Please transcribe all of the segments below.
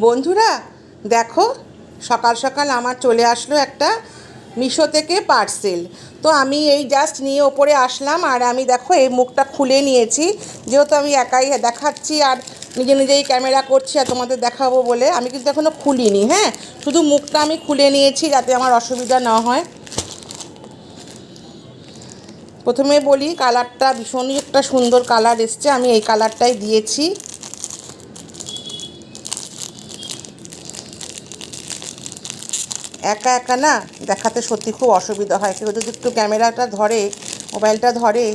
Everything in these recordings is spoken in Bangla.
বন্ধুরা দেখো, সকাল সকাল আমার চলে আসলো একটা মিশো থেকে পার্সেল। তো আমি এই জাস্ট নিয়ে ওপরে আসলাম, আর আমি দেখো এই মুখটা খুলে নিয়েছি, যেহেতু আমি একাই দেখাচ্ছি আর নিজেই ক্যামেরা করছি আর তোমাদের দেখাবো বলে আমি কিন্তু এখনও খুলিনি। হ্যাঁ, শুধু মুখটা আমি খুলে নিয়েছি যাতে আমার অসুবিধা না হয়। প্রথমে বলি, কালারটা ভীষণই একটা সুন্দর কালার এসছে, আমি এই কালারটাই দিয়েছি। একা একা না দেখাতে সত্যি খুব অসুবিধা হয়, কেউ যদি একটু ক্যামেরাটা ধরে, মোবাইলটা ধরে,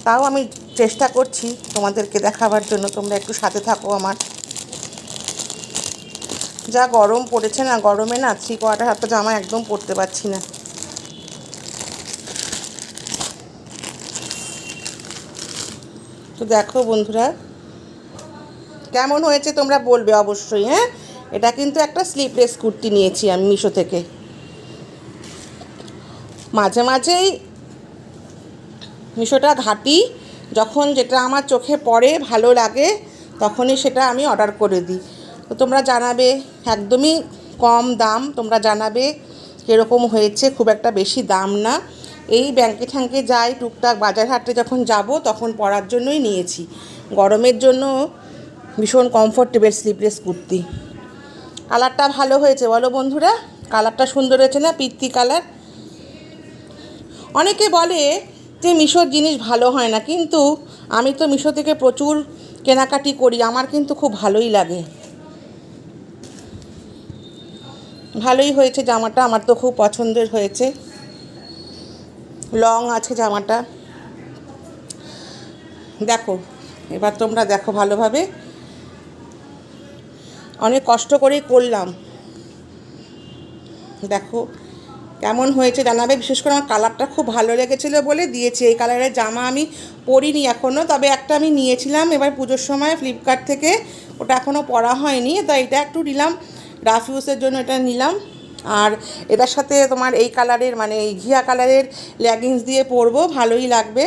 তাও আমি চেষ্টা করছি তোমাদেরকে দেখাবার জন্য, তোমরা একটু সাথে থাকো আমার। যা গরম পড়েছে না, গরমে না 3/4 হাতা জামা একদম পরতে পারছি না। তো দেখো বন্ধুরা, কেমন হয়েছে তোমরা বলবে অবশ্যই। হ্যাঁ, এটা কিন্তু একটা স্লিভলেস কুর্তি নিয়েছি আমি মিশো থেকে। মাঝে মাঝেই মিশোটা ঘাঁটি, যখন যেটা আমার চোখে পড়ে ভালো লাগে তখনই সেটা আমি অর্ডার করে দিই। তো তোমরা জানাবে, একদমই কম দাম, তোমরা জানাবে কীরকম হয়েছে, খুব একটা বেশি দাম না। এই ব্যাংকে ঠ্যাঙ্কে যাই টুকটাক, বাজার হাটে যখন যাব তখন পরার জন্যই নিয়েছি। গরমের জন্য ভীষণ কমফোর্টেবল স্লিভলেস কুর্তি। কালারটা ভালো হয়েছে বলো বন্ধুরা, কালারটা সুন্দর হয়েছে না, পিত্তি কালার। অনেকে বলে যে মিশোর জিনিস ভালো হয় না, কিন্তু আমি তো মিশো থেকে প্রচুর কেনাকাটি করি, আমার কিন্তু খুব ভালোই লাগে। ভালোই হয়েছে জামাটা, আমার তো খুব পছন্দের হয়েছে। লং আছে জামাটা। দেখো, এবার তোমরা দেখো ভালোভাবে, অনেক কষ্ট করেই করলাম। দেখো কেমন হয়েছে জানাবে, বিশেষ করে আমার কালারটা খুব ভালো লেগেছিলো বলে দিয়েছি। এই কালারের জামা আমি পরিনি এখনও, তবে একটা আমি নিয়েছিলাম এবার পুজোর সময় ফ্লিপকার্ট থেকে, ওটা এখনও পরা হয়নি, তো এটা একটু নিলাম রাফ ইউজের জন্য, এটা নিলাম। আর এটার সাথে তোমার এই কালারের, মানে এই ঘিয়া কালারের লেগিংস দিয়ে পরবো, ভালোই লাগবে।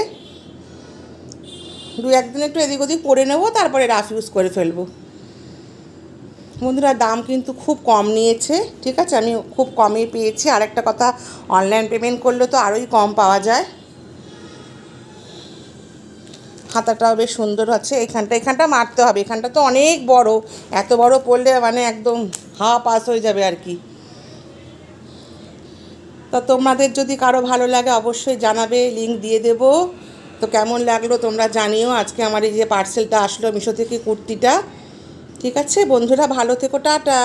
2-1 দিন একটু এদিক ওদিক পরে নেবো, তারপরে রাফ ইউজ করে ফেলবো। বন্ধুরা দাম কিন্তু খুব কম নিয়েছে, ঠিক আছে, আমি খুব কমই পেয়েছি। আরেকটা কথা, অনলাইন পেমেন্ট করলে তো আরোই কম পাওয়া যায়। হাতাটাও বেশ সুন্দর আছে, এখানটা মারতে হবে, এখানটা তো অনেক বড়, এত বড় পরলে মানে একদম হাওয়া পাস হয়ে যাবে আর কি। তা তোমাদের যদি কারো ভালো লাগে অবশ্যই জানাবে, লিংক দিয়ে দেবো। তো কেমন লাগলো তোমরা জানিও। আজকে আমার এই যে পার্সেলটা আসলো মিশো থেকে কুর্তিটা, ঠিক আছে বন্ধুরা, ভালো থেকো, টাটা।